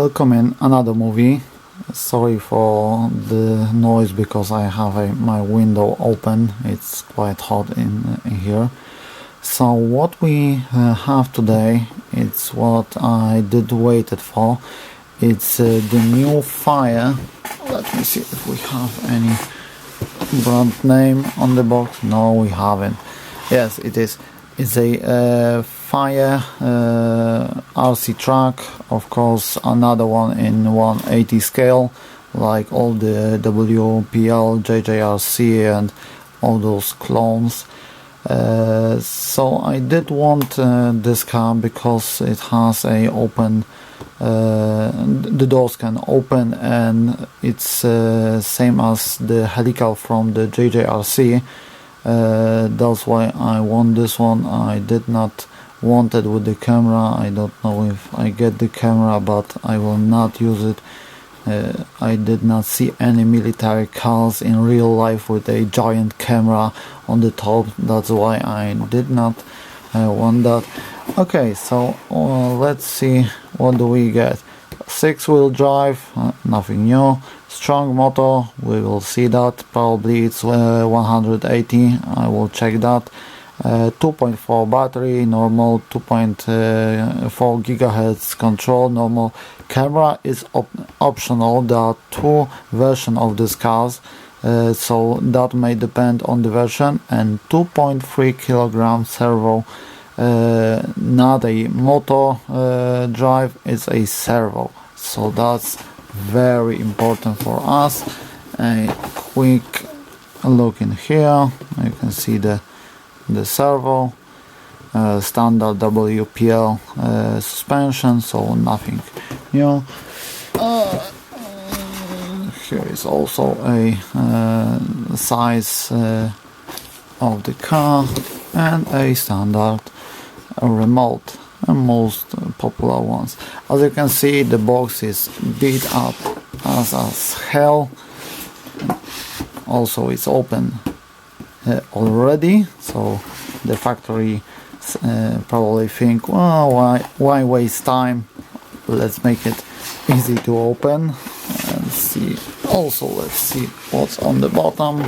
Welcome in another movie. Sorry for the noise because I have my window open. It's quite hot in here. So what we have today, it's what I did waited for. It's the new Fayee. Let me see if we have any brand name on the box. No, we haven't. Yes, it is. It's a Fayee RC track, of course, another one in 180 scale, like all the WPL, JJRC and all those clones. So I did want this car because it has a open, the doors can open, and it's same as the helical from the JJRC. That's why I want this one. I did not want it with the camera. I don't know if I get the camera, but I will not use it. I did not see any military cars in real life with a giant camera on the top. That's why I did not want that. Okay, so let's see what do we get. 6-wheel drive, nothing new. Strong motor, we will see that. Probably it's 180, I will check that. 2.4 battery, normal. 2.4 gigahertz control, normal. Camera is optional. There are two versions of these cars, so that may depend on the version. And 2.3 kilogram servo, not a motor drive, it's a servo, so that's very important for us. A quick look in here, you can see the servo, standard WPL suspension, so nothing new. Here is also a size of the car and a standard remote, and most popular ones. As you can see, the box is beat up as hell. Also, it's open already, so the factory probably think, well, why waste time? Let's make it easy to open and see. Also, let's see what's on the bottom.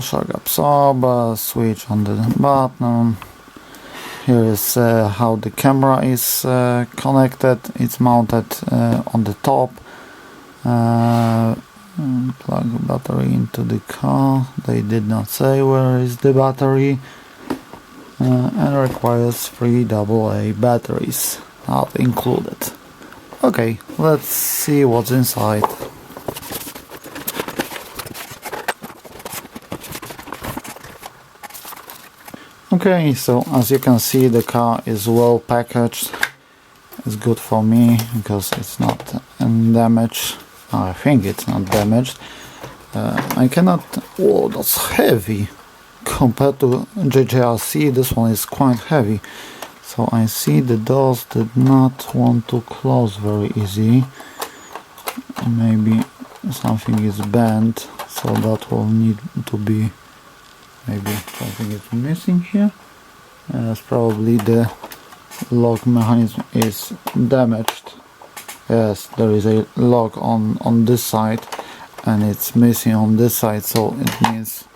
Shock absorber, switch on the bottom. Here is how the camera is connected. It's mounted on the top. Plug the battery into the car. They did not say where is the battery. And requires 3 AA batteries, not included. Okay, let's see what's inside. Okay, so as you can see, the car is well packaged. It's good for me because it's not damaged. I think it's not damaged. I cannot. Oh, that's heavy compared to JJRC. This one is quite heavy. So I see the doors did not want to close very easy. Maybe something is bent, so that will need to be. Maybe something is missing here. Yes, probably the lock mechanism is damaged. Yes, there is a lock on this side, and it's missing on this side, so it means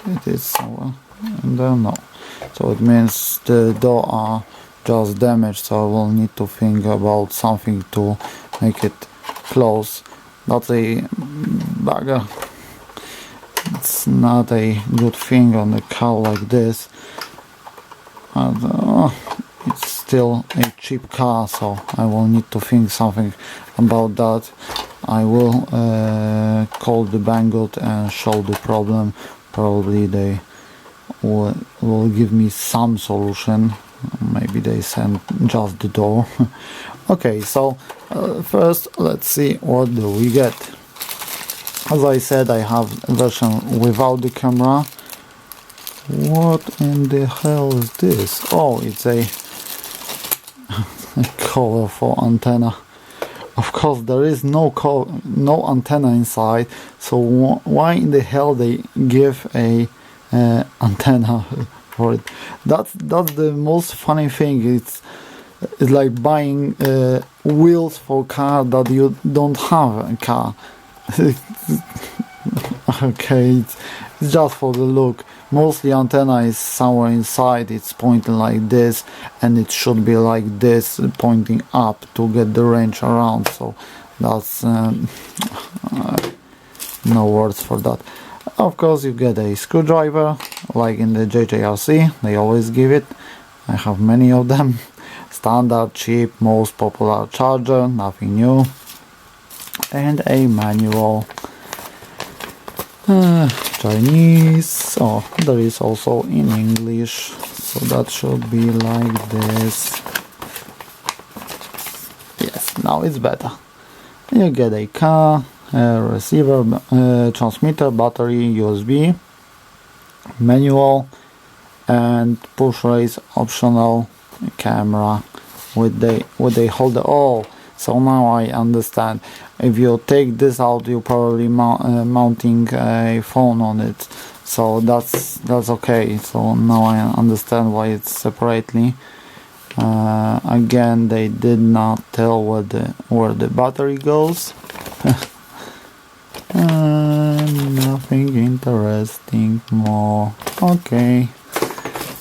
it is somewhere. I don't know. So it means the door are just damaged, so I will need to think about something to make it close. That's a bugger. It's not a good thing on a car like this, and it's still a cheap car, so I will need to think something about that. I will call the Banggood and show the problem. Probably they will give me some solution. Maybe they send just the door. Okay, so first let's see what do we get. As I said, I have a version without the camera. What in the hell is this? Oh, it's a colorful antenna. Of course, there is no antenna inside. So why in the hell they give a antenna for it? That's the most funny thing. It's It's like buying wheels for a car that you don't have a car. Okay, it's just for the look. Mostly antenna is somewhere inside, it's pointing like this, and it should be like this, pointing up to get the range around. So that's no words for that. Of course, you get a screwdriver, like in the JJRC, they always give it. I have many of them. Standard, cheap, most popular charger, nothing new. And a manual. Chinese. Oh, there is also in English, so that should be like this. Yes, now it's better. You get a car, receiver, transmitter, battery, USB, manual, and push raise optional camera with the holder. Oh, so now I understand. If you take this out, you probably mounting a phone on it. So that's okay. So now I understand why it's separately. Again, they did not tell where the battery goes. Nothing interesting more. Okay.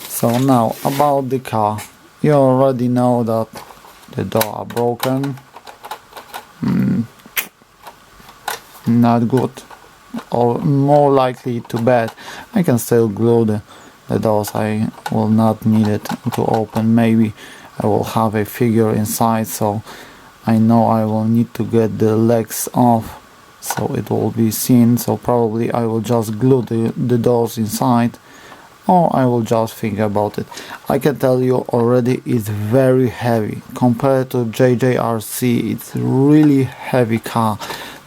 So now about the car. You already know that the door are broken. Not good, or more likely too bad. I can still glue the doors. I will not need it to open. Maybe I will have a figure inside, so I know I will need to get the legs off so it will be seen. So probably I will just glue the doors inside, or I will just think about it. I can tell you already, it's very heavy compared to JJRC. It's really heavy car.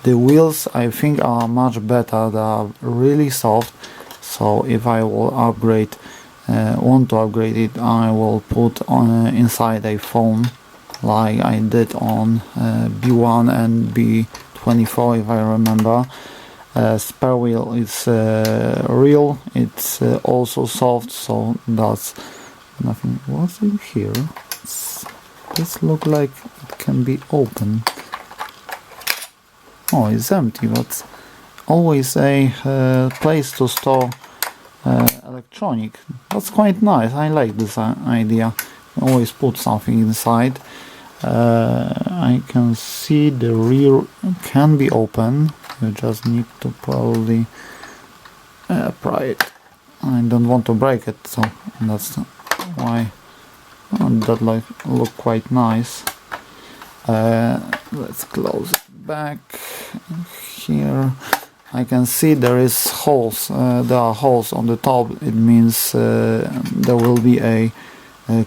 The wheels I think are much better. They are really soft. So if I will upgrade, want to upgrade it, I will put on inside a foam like I did on B1 and B24 if I remember. Spare wheel is real, it's also soft, so that's nothing. What's in here? This look like it can be open. Oh, it's empty, but always a place to store electronic. That's quite nice. I like this idea. Always put something inside. I can see the rear can be open. You just need to probably pry it. I don't want to break it, so that's why that look quite nice. Let's close it back. Here I can see there is holes. There are holes on the top. It means there will be a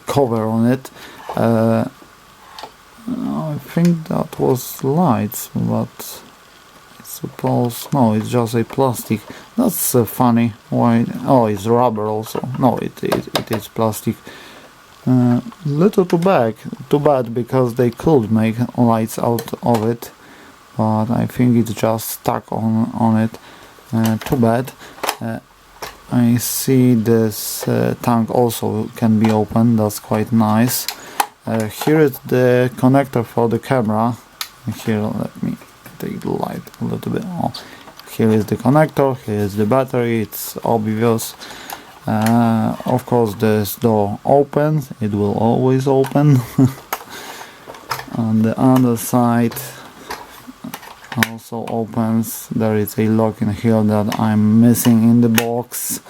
cover on it. I think that was lights, but I suppose no, it's just a plastic. That's funny. Why? Oh, it's rubber also. No, it is plastic. Little too bad because they could make lights out of it, but I think it's just stuck on it. Too bad. I see this tank also can be opened. That's quite nice. Here is the connector for the camera. Here, let me take the light a little bit. Oh, here is the connector. Here is the battery. It's obvious. Of course, this door opens. It will always open. On the other side also opens. There is a lock in here that I'm missing in the box.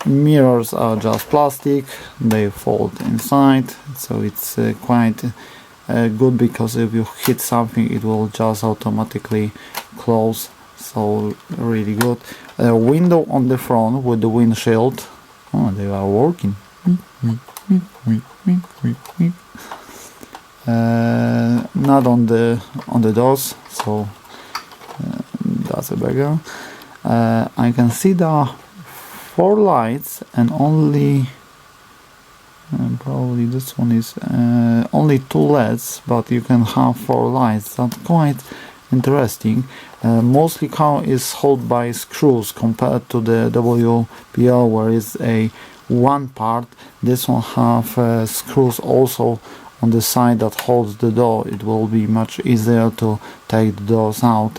Mirrors are just plastic. They fold inside, so it's quite good, because if you hit something it will just automatically close. So really good. A window on the front with the windshield. Oh, they are working. Not on the doors, so that's a bugger. I can see there are 4 lights and only probably this one is only 2 LEDs, but you can have 4 lights. That's quite interesting. Mostly car is held by screws compared to the WPL, where it's a one part. This one have screws also on the side that holds the door. It will be much easier to take the doors out.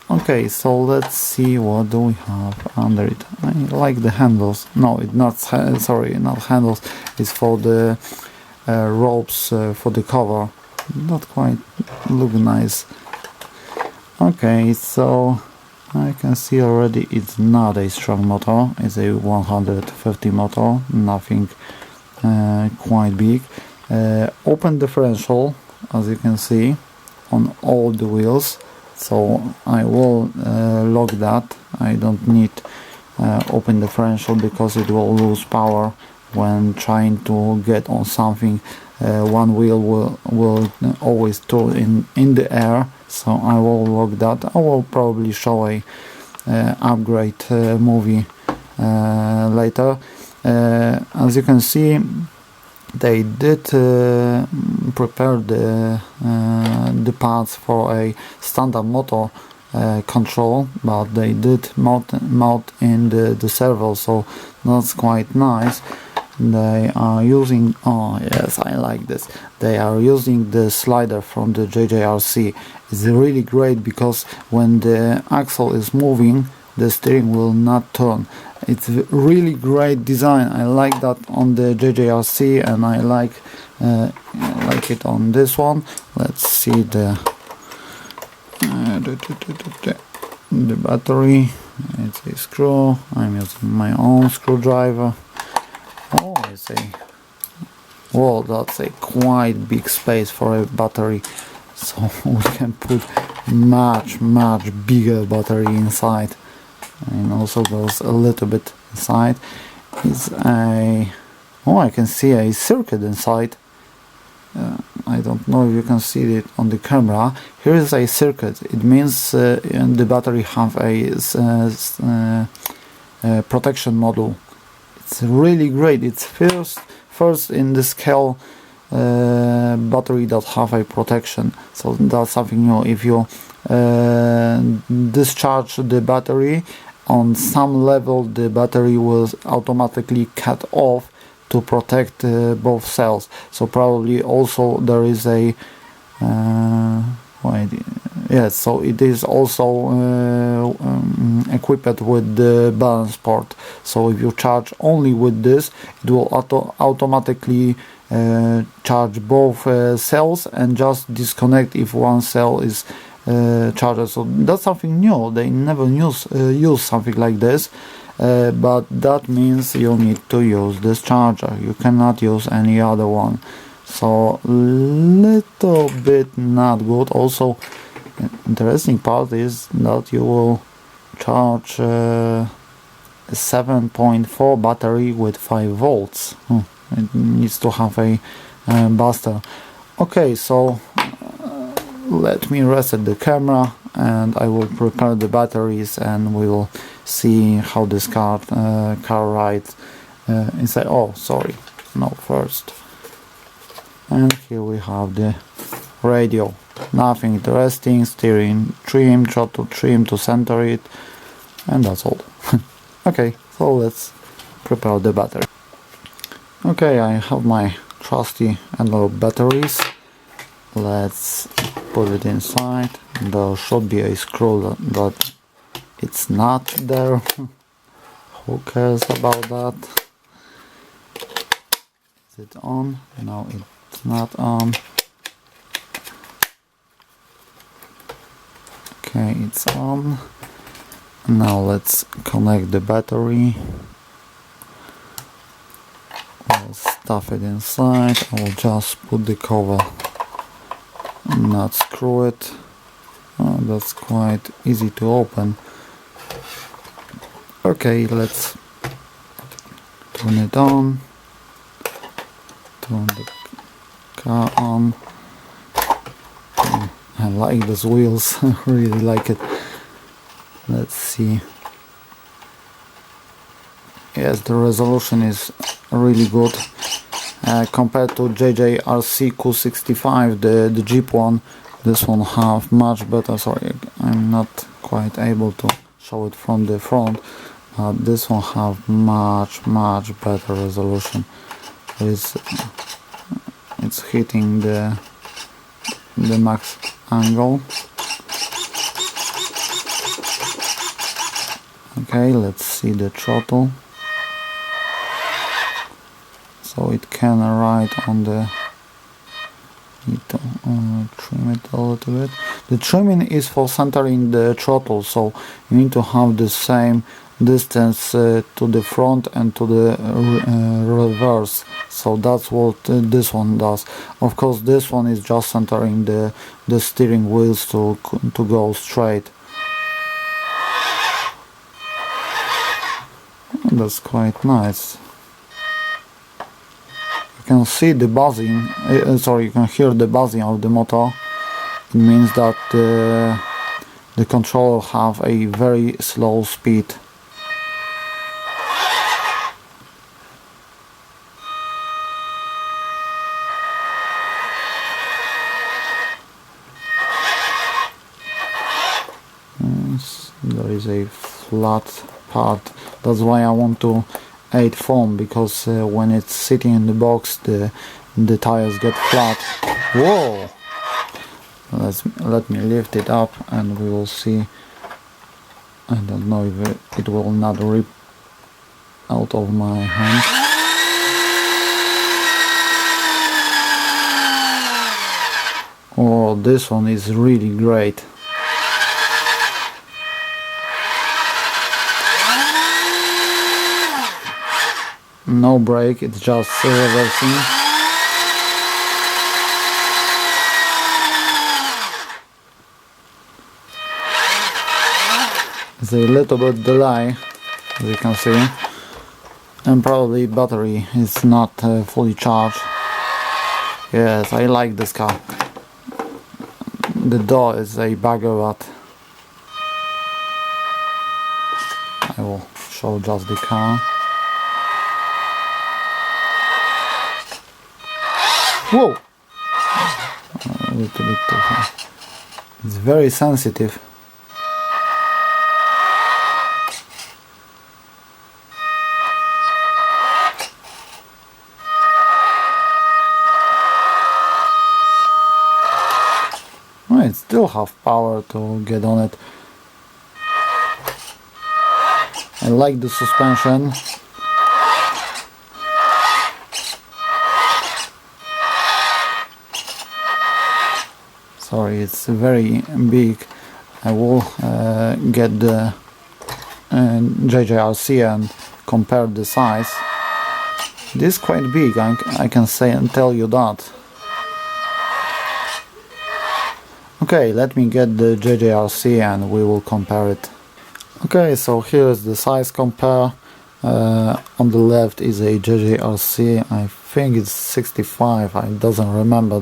Okay, so let's see what do we have under it. I like the handles. No, it's not, sorry, not handles. It's for the ropes for the cover. Not quite look nice. Okay, so I can see already it's not a strong motor. It's a 150 motor, nothing quite big. Open differential, as you can see, on all the wheels. So I will lock that. I don't need open differential because it will lose power when trying to get on something. One wheel will always turn in the air, so I will lock that. I will probably show a upgrade movie later. As you can see, they did prepare the parts for a standard motor control, but they did mount in the servo, so that's quite nice. They are using, oh yes, I like this, they are using the slider from the JJRC. It's really great because when the axle is moving, the steering will not turn. It's a really great design. I like that on the JJRC, and I like it on this one. Let's see the battery. It's a screw. I'm using my own screwdriver. Oh, I see. Well, that's a quite big space for a battery, so we can put much bigger battery inside. And also goes a little bit inside. Is a, oh, I can see a circuit inside. I don't know if you can see it on the camera. Here is a circuit. It means the battery have a protection module. It's really great. It's first in the scale battery that have a protection. So that's something new. If you discharge the battery, on some level the battery will automatically cut off to protect both cells. So probably also there is a yes, so it is also equipped with the balance port. So if you charge only with this, it will automatically charge both cells and just disconnect if one cell is charger. So that's something new. They never use something like this, but that means you need to use this charger. You cannot use any other one. So little bit not good. Also, interesting part is that you will charge a 7.4 battery with 5 volts. It needs to have a buster. Okay, so let me reset the camera and I will prepare the batteries, and we will see how this car rides inside. Oh, sorry, no, first. And here we have the radio. Nothing interesting. Steering trim, throttle trim to center it, and that's all. Okay, so let's prepare the battery. Okay, I have my trusty analog batteries. Let's put it inside. There should be a screw that it's not there. Who cares about that? Is it on? No, it's not on. Okay, it's on. Now let's connect the battery. I'll stuff it inside. I will just put the cover, not screw it. That's quite easy to open. Okay, let's turn it on. Turn the car on. I like those wheels. I really like it. Let's see. Yes, the resolution is really good compared to JJRC Q65, the Jeep one. This one have much better. Sorry, I'm not quite able to show it from the front, This one have much better resolution. It's hitting the max angle. Okay, let's see the throttle. So it can ride on the... Need to trim it a little bit. The trimming is for centering the throttle, so you need to have the same distance to the front and to the reverse. So that's what this one does. Of course, this one is just centering the steering wheels to go straight. That's quite nice. You can see the buzzing, you can hear the buzzing of the motor. It means that the controller have a very slow speed. Yes, there is a flat part. That's why I want to add foam, because when it's sitting in the box the tires get flat. Whoa! Let me lift it up and we will see. I don't know if it will not rip out of my hand. Oh, this one is really great. No brake, it's just reversing. It's a little bit delay, as you can see, and probably battery is not fully charged. Yes, I like this car. The door is a bugger, but I will show just the car. Whoa! A little bit too high. It's very sensitive. Well, it still have power to get on it. I like the suspension. Sorry, it's very big. I will get the JJRC and compare the size. This is quite big, I can say and tell you that. Okay, let me get the JJRC and we will compare it. Okay, so here is the size compare. On the left is a JJRC. I think it's 65. I doesn't remember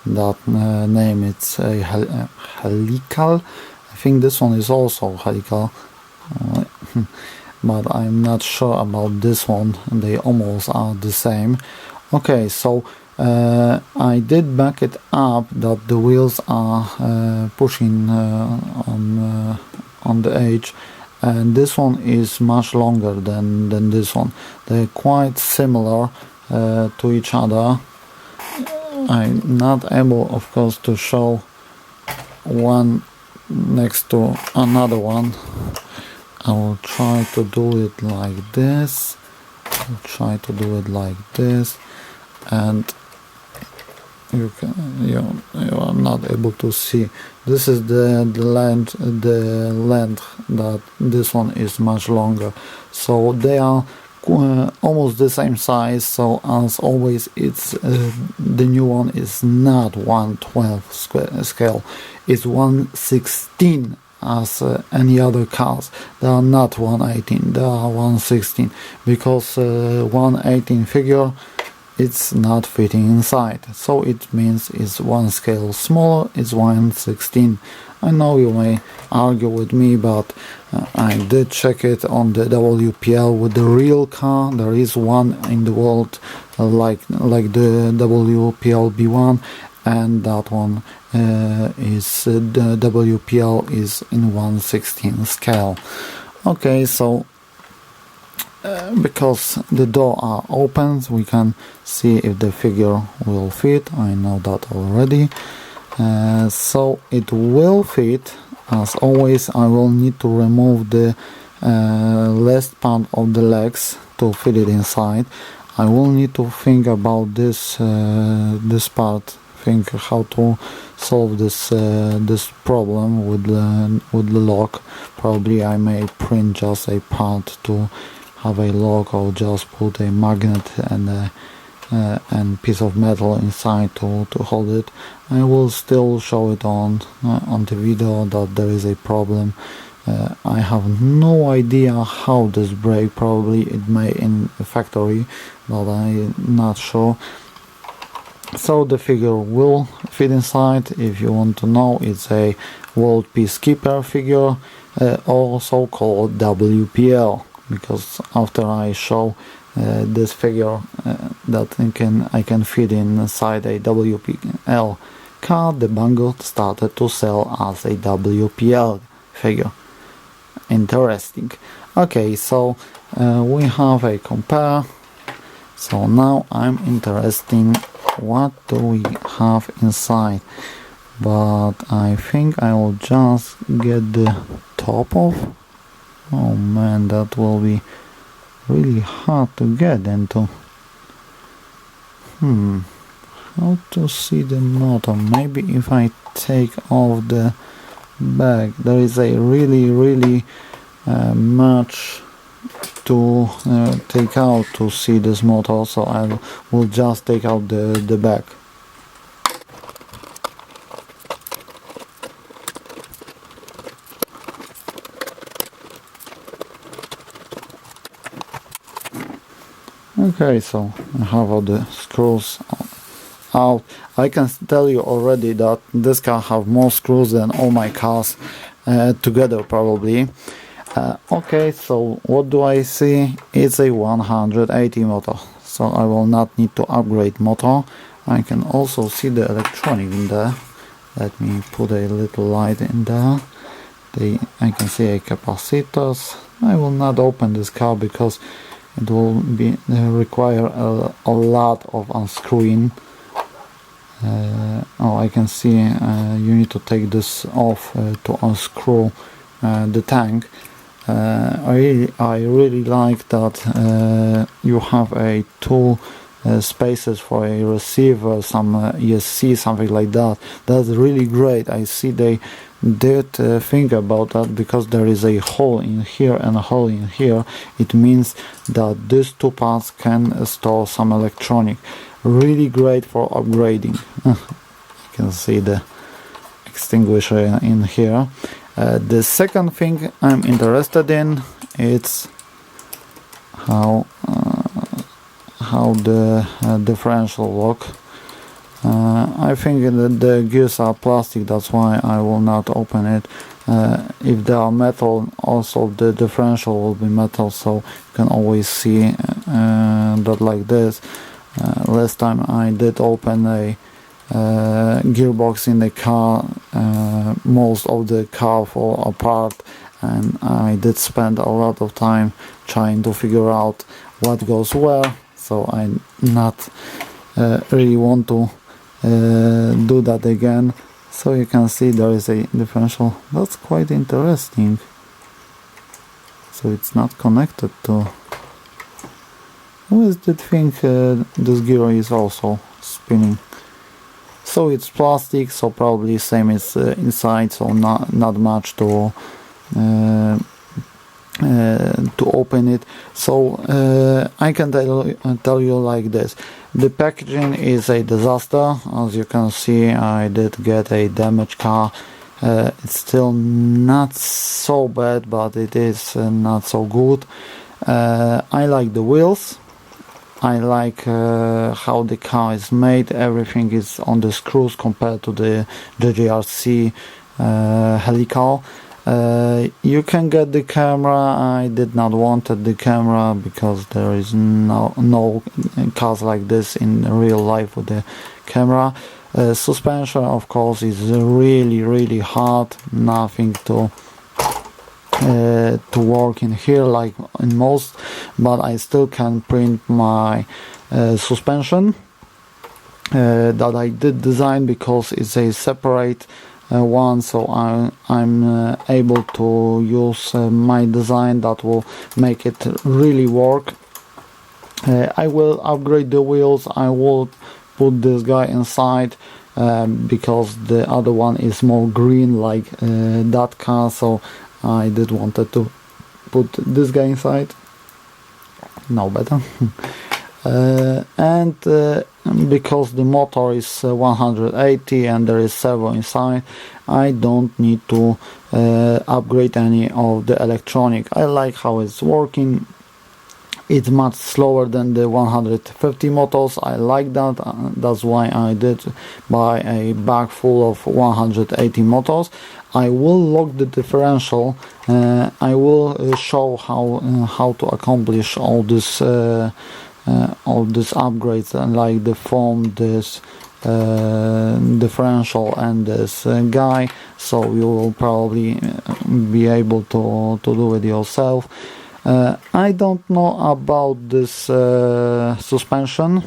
that name. It's a helical. I think this one is also helical, but I'm not sure about this one. They almost are the same. Okay, so I did back it up that the wheels are pushing on the edge, and this one is much longer than this one. They're quite similar to each other. I'm not able, of course, to show one next to another one. I will try to do it like this. I'll try to do it like this, and you are not able to see. This is the length that this one is much longer. So they are almost the same size. So as always, it's the new one is not 1/12 scale. It's 1/16 as any other cars. They are not 1/18. They are 1/16 because 1/18 figure, it's not fitting inside, so it means it's one scale smaller. It's 1/16. I know you may argue with me, but I did check it on the WPL with the real car. There is one in the world like the WPL B1, and that one is the WPL is in 1/16 scale. Okay, so because the door are open, we can see if the figure will fit. I know that already. So it will fit. As always, I will need to remove the last part of the legs to fit it inside. I will need to think about this this part, think how to solve this this problem with the lock. Probably I may print just a part to have a lock, or just put a magnet and piece of metal inside to hold it. I will still show it on the video that there is a problem. I have no idea how this break. Probably it may in the factory, but I'm not sure. So the figure will fit inside. If you want to know, it's a World Peacekeeper figure, also called WPL, because after I show this figure that I can fit inside a WPL car, the Banggood started to sell as a WPL figure. Interesting. Okay, so we have a compare. So now I'm interested in what do we have inside, but I think I will just get the top off. Oh man, that will be really hard to get into. How to see the motor? Maybe if I take off the back, there is a really much to take out to see this motor, so I will just take out the back. Okay, so I have all the screws out. I can tell you already that this car have more screws than all my cars together probably. Okay, so what do I see? It's a 180 motor, so I will not need to upgrade motor. I can also see the electronic in there. Let me put a little light in there. I can see a capacitors. I will not open this car because it will be require a lot of unscrewing. Oh, I can see you need to take this off to unscrew the tank. I really like that you have a two spaces for a receiver, some ESC, something like that. That's really great. I see they did think about that, because there is a hole in here and a hole in here. It means that these two parts can store some electronic. Really great for upgrading. You can see the extinguisher in here. The second thing I'm interested in, it's how the differential lock. I think that the gears are plastic, that's why I will not open it. If they are metal, also the differential will be metal, so you can always see that like this. Last time I did open a gearbox in the car, most of the car fall apart, and I did spend a lot of time trying to figure out what goes where, so I not really want to do that again. So you can see there is a differential. That's quite interesting. So it's not connected to. Who is that think this gear is also spinning? So it's plastic, so probably same as inside, so not much to open it. So I can tell you like this: the packaging is a disaster. As you can see, I did get a damaged car. It's still not so bad, but it is not so good. I like the wheels. I like how the car is made. Everything is on the screws compared to the JJRC helical. You can get the camera. I did not want the camera because there is no cars like this in real life with the camera. Suspension, of course, is really hard. Nothing to to work in here like in most, but I still can print my suspension that I did design, because it's a separate one, so I'm able to use my design that will make it really work. I will upgrade the wheels. I will put this guy inside because the other one is more green like that car, so I did wanted to put this guy inside. No better. And because the motor is 180 and there is servo inside, I don't need to upgrade any of the electronic. I like how it's working. It's much slower than the 150 motors. I like that. That's why I did buy a bag full of 180 motors. I will lock the differential. I will show how to accomplish all this upgrades, like the foam, this differential, and this guy. So you will probably be able to do it yourself. I don't know about this suspension.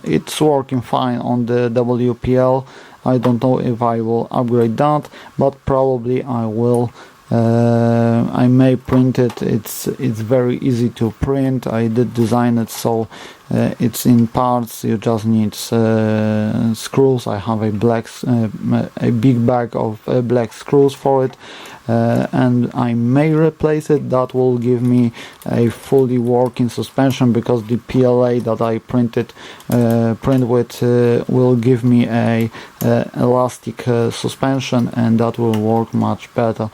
It's working fine on the WPL. I don't know if I will upgrade that, but probably I will. I may print it. It's very easy to print. I did design it, so it's in parts. You just need screws. I have a big bag of black screws for it, and I may replace it. That will give me a fully working suspension, because the PLA that I print with will give me a elastic suspension, and that will work much better.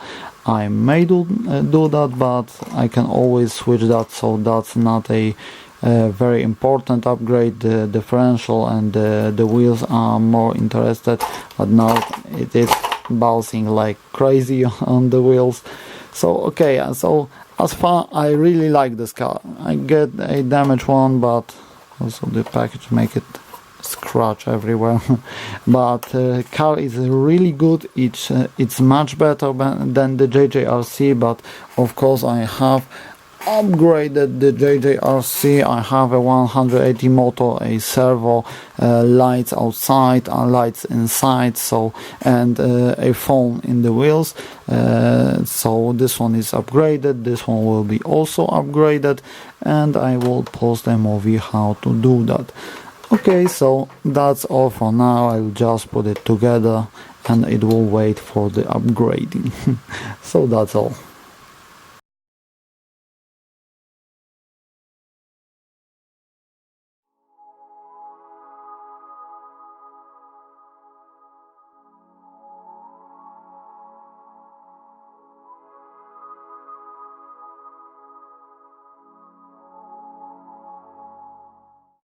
I may do that, but I can always switch that, so that's not a very important upgrade. The differential and the wheels are more interested, but now it is bouncing like crazy on the wheels. So okay, so as far, I really like this car. I get a damaged one, but also the package make it scratch everywhere. But car is really good. It's much better than the JJRC, but of course I have upgraded the JJRC. I have a 180 motor, a servo, lights outside and lights inside, so, and a foam in the wheels. So this one is upgraded. This one will be also upgraded, and I will post a movie how to do that. Okay, so that's all for now. I will just put it together and it will wait for the upgrading. So that's all.